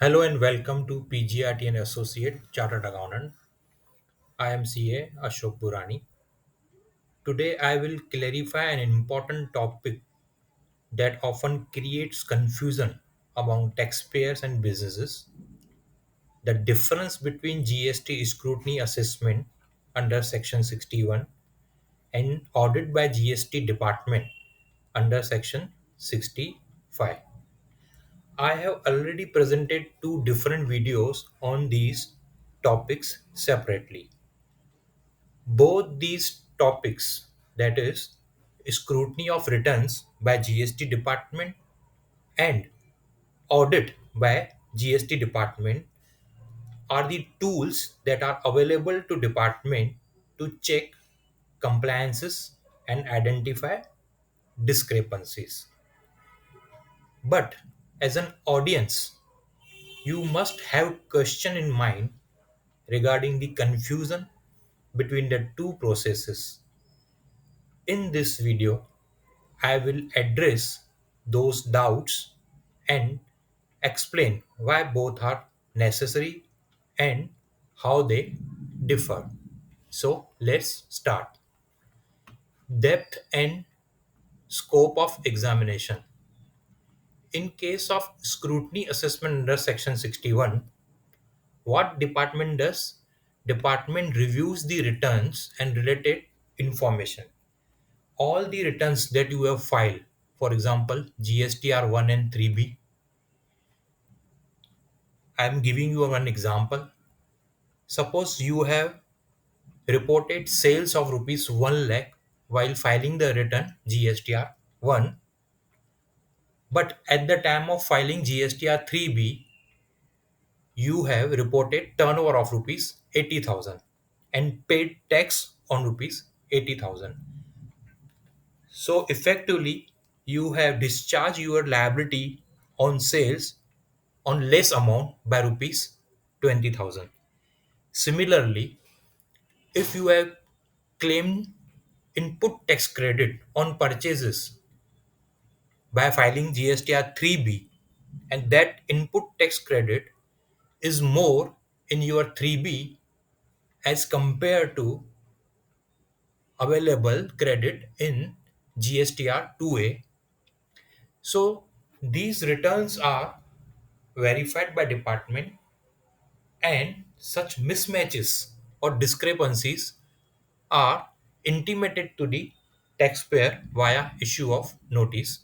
Hello and welcome to PGRT and Associate Chartered Accountant. I am CA Ashok Burani. Today I will clarify an important topic that often creates confusion among taxpayers and businesses. The difference between GST Scrutiny Assessment under Section 61 and audit by GST Department under Section 65. I have already presented two different videos on these topics separately. Both these topics, that is, scrutiny of returns by GST Department and audit by GST Department, are the tools that are available to department to check compliances and identify discrepancies. But as an audience, you must have question in mind regarding the confusion between the two processes. In this video, I will address those doubts and explain why both are necessary and how they differ. So let's start. Depth and scope of examination. In case of scrutiny assessment under section 61, what department does? Department reviews the returns and related information. All the returns that you have filed, for example, GSTR 1 and 3B. I am giving you one example. Suppose you have reported sales of rupees 1 lakh while filing the return GSTR 1, but at the time of filing GSTR 3B, you have reported turnover of rupees 80,000 and paid tax on rupees 80,000. So effectively, you have discharged your liability on sales on less amount by rupees 20,000. Similarly, if you have claimed input tax credit on purchases by filing GSTR 3B and that input tax credit is more in your 3B as compared to available credit in GSTR 2A. So these returns are verified by department and such mismatches or discrepancies are intimated to the taxpayer via issue of notice,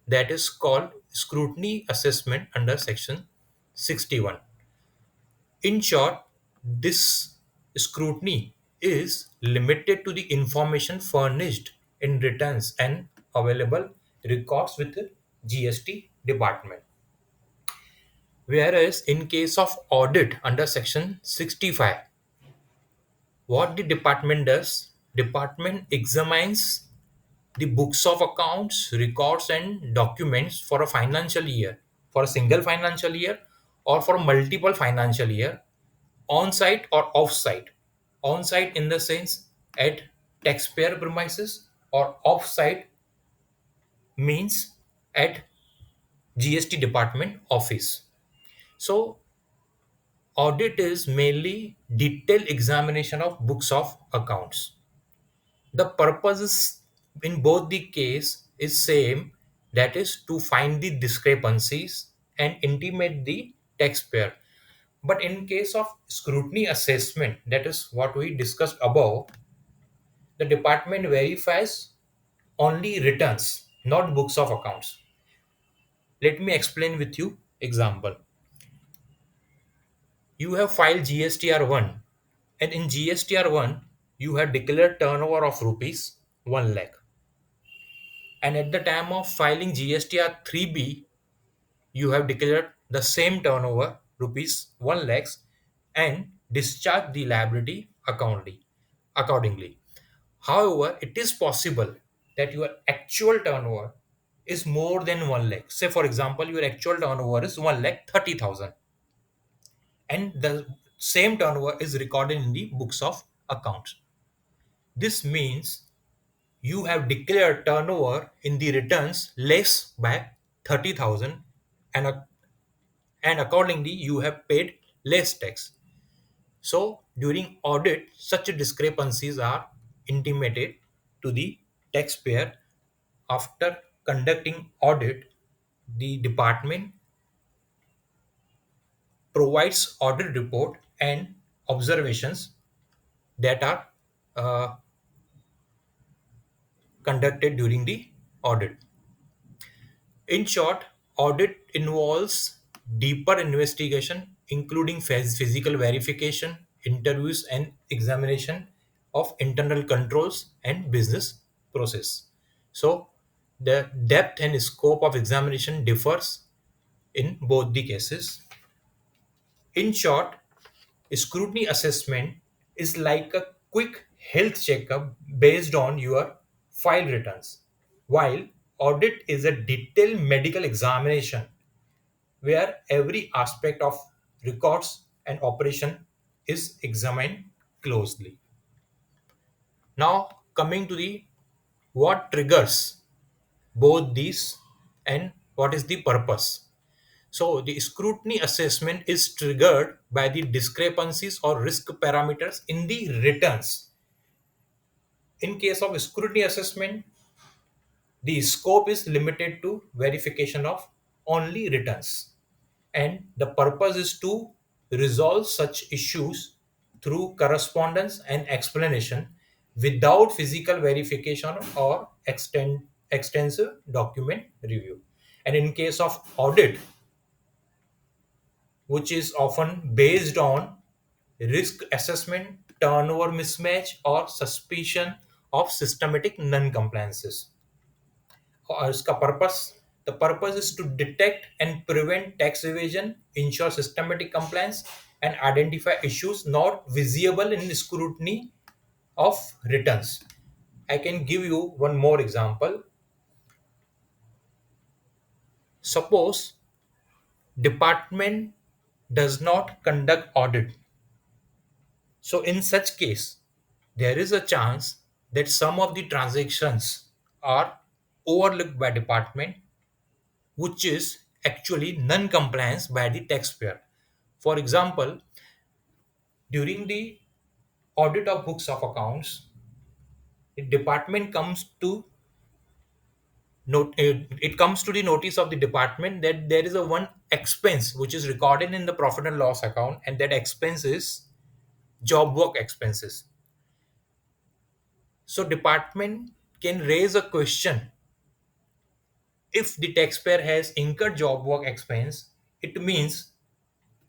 that is called scrutiny assessment under section 61. In short, this scrutiny is limited to the information furnished in returns and available records with the GST department. Whereas in case of audit under section 65, what the department does? Department examines the books of accounts, records, and documents for a financial year, for a single financial year, or for multiple financial year, on site or off site. On site in the sense at taxpayer premises, or off site means at GST department office. So, audit is mainly detailed examination of books of accounts. The purpose is in both the case is same, that is to find the discrepancies and intimate the taxpayer. But in case of scrutiny assessment, that is what we discussed above, the department verifies only returns, not books of accounts. Let me explain with you example. You have filed GSTR 1, and in GSTR 1 you have declared turnover of rupees 1 lakh, and at the time of filing GSTR 3B you have declared the same turnover rupees 1 lakhs and discharge the liability accordingly. However, it is possible that your actual turnover is more than 1 lakh. Say for example, your actual turnover is 1 lakh 30,000 and the same turnover is recorded in the books of accounts. This means you have declared turnover in the returns less by 30,000 and and accordingly you have paid less tax. So during audit, such discrepancies are intimated to the taxpayer. After conducting audit, the department provides audit report and observations that are uh, conducted during the audit. In short, audit involves deeper investigation, including physical verification, interviews, and examination of internal controls and business process. So, the depth and scope of examination differs in both the cases. In short, scrutiny assessment is like a quick health checkup based on your file returns, while audit is a detailed medical examination where every aspect of records and operation is examined closely. Now, coming to the what triggers both these and what is the purpose. So, the scrutiny assessment is triggered by the discrepancies or risk parameters in the returns. In case of scrutiny assessment, the scope is limited to verification of only returns, and the purpose is to resolve such issues through correspondence and explanation without physical verification or extensive document review. And in case of audit, which is often based on risk assessment, turnover mismatch, or suspicion of systematic non-compliances. और इसका purpose, the purpose is to detect and prevent tax evasion, ensure systematic compliance, and identify issues not visible in scrutiny of returns. I can give you one more example. Suppose department does not conduct audit. So in such case, there is a chance that some of the transactions are overlooked by department, which is actually non-compliance by the taxpayer. For example, during the audit of books of accounts, the department comes to it comes to the notice of the department that there is a one expense which is recorded in the profit and loss account, and that expense is job work expenses. So department can raise a question: if the taxpayer has incurred job work expense, it means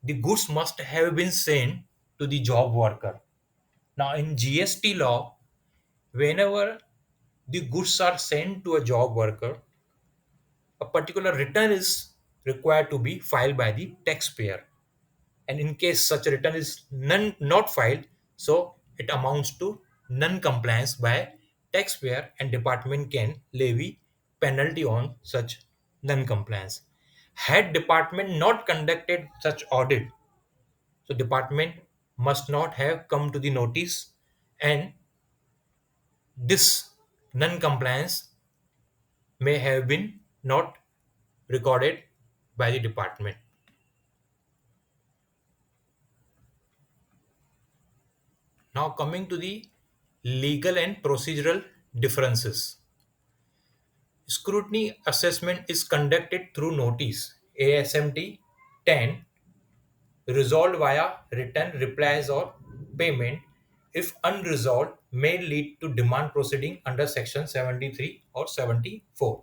the goods must have been sent to the job worker. Now, in GST law, whenever the goods are sent to a job worker, a particular return is required to be filed by the taxpayer. And in case such a return is not filed, so it amounts to non-compliance by taxpayer, and department can levy penalty on such non-compliance. Had department not conducted such audit, so department must not have come to the notice, and this non-compliance may have been not recorded by the department. Now coming to the legal and procedural differences. Scrutiny assessment is conducted through notice ASMT 10 resolved via written replies or payment. If unresolved, may lead to demand proceeding under section 73 or 74.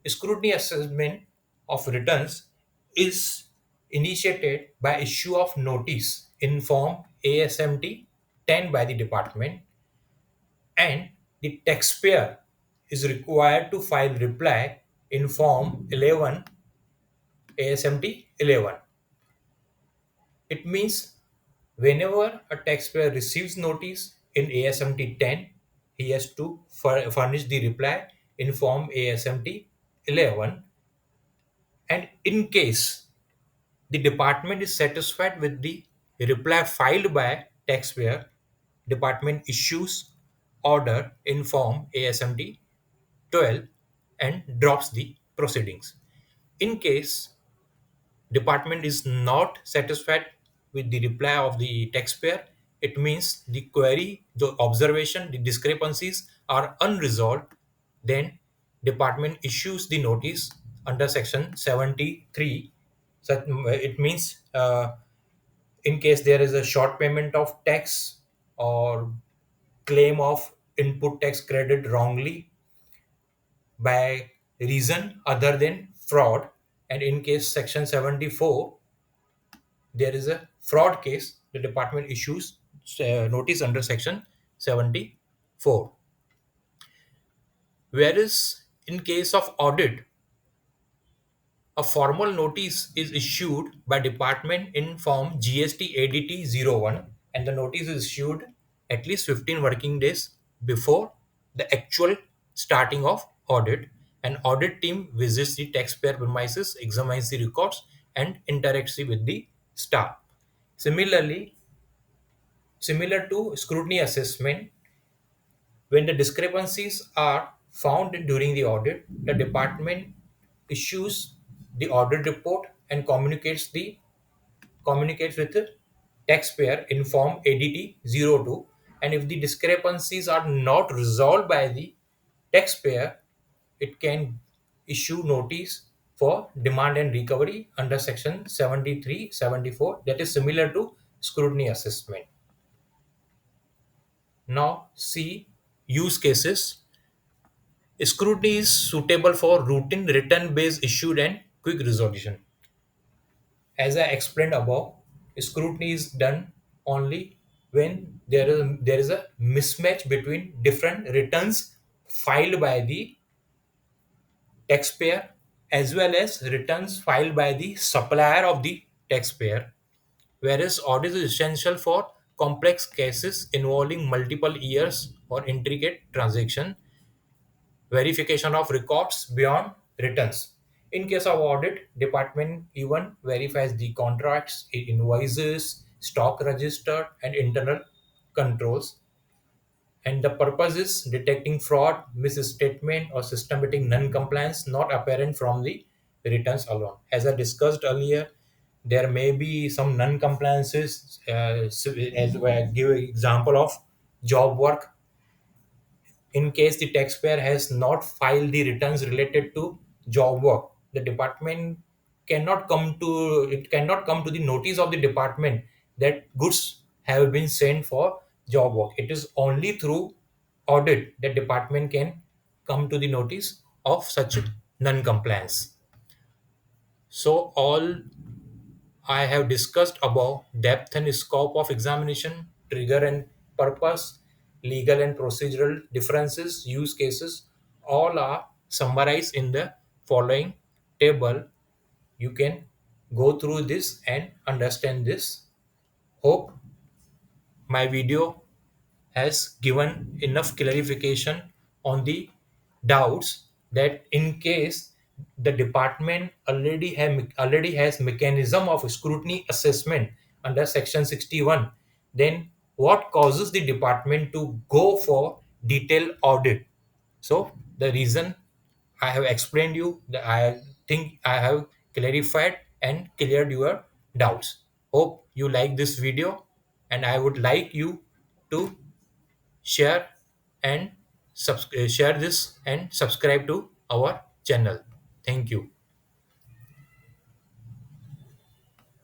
Scrutiny assessment of returns is initiated by issue of notice in form ASMT 10 by the department, and the taxpayer is required to file reply in form 11 ASMT 11. It means whenever a taxpayer receives notice in ASMT 10, he has to furnish the reply in form ASMT 11. And in case the department is satisfied with the reply filed by taxpayer, department issues order in form ASMT 12 and drops the proceedings. In case department is not satisfied with the reply of the taxpayer, it means the query, the observation, the discrepancies are unresolved. Then department issues the notice under section 73. So it means in case there is a short payment of tax or claim of input tax credit wrongly by reason other than fraud, and in case section 74 there is a fraud case, the department issues notice under section 74. Whereas in case of audit, a formal notice is issued by department in form GST ADT-01, and the notice is issued at least 15 working days before the actual starting of audit. An audit team visits the taxpayer premises, examines the records, and interacts with the staff. Similarly, similar to scrutiny assessment, when the discrepancies are found during the audit, the department issues the audit report and communicates with the taxpayer in form ADT-02. And if the discrepancies are not resolved by the taxpayer, it can issue notice for demand and recovery under section 73, 74. That is similar to scrutiny assessment. Now see use cases. Scrutiny is suitable for routine return based issued and quick resolution. As I explained above, scrutiny is done only when there is a mismatch between different returns filed by the taxpayer as well as returns filed by the supplier of the taxpayer. Whereas audit is essential for complex cases involving multiple years or intricate transaction verification of records beyond returns. In case of audit, department even verifies the contracts, invoices, stock register, and internal controls. And the purpose is detecting fraud, misstatement, or systematic non-compliance not apparent from the returns alone. As I discussed earlier, there may be some non-compliances. As I give an example of job work, in case the taxpayer has not filed the returns related to job work, the department cannot come to the notice of the department that goods have been sent for job work. It is only through audit that department can come to the notice of such non-compliance. So all I have discussed above, depth and scope of examination, trigger and purpose, legal and procedural differences, use cases, all are summarized in the following table. You can go through this and understand this. Hope my video has given enough clarification on the doubts, that in case the department already has mechanism of scrutiny assessment under section 61, then what causes the department to go for detailed audit? So the reason I have explained you, that I think I have clarified and cleared your doubts. Hope you like this video, and I would like you to share and share this and subscribe to our channel. Thank you.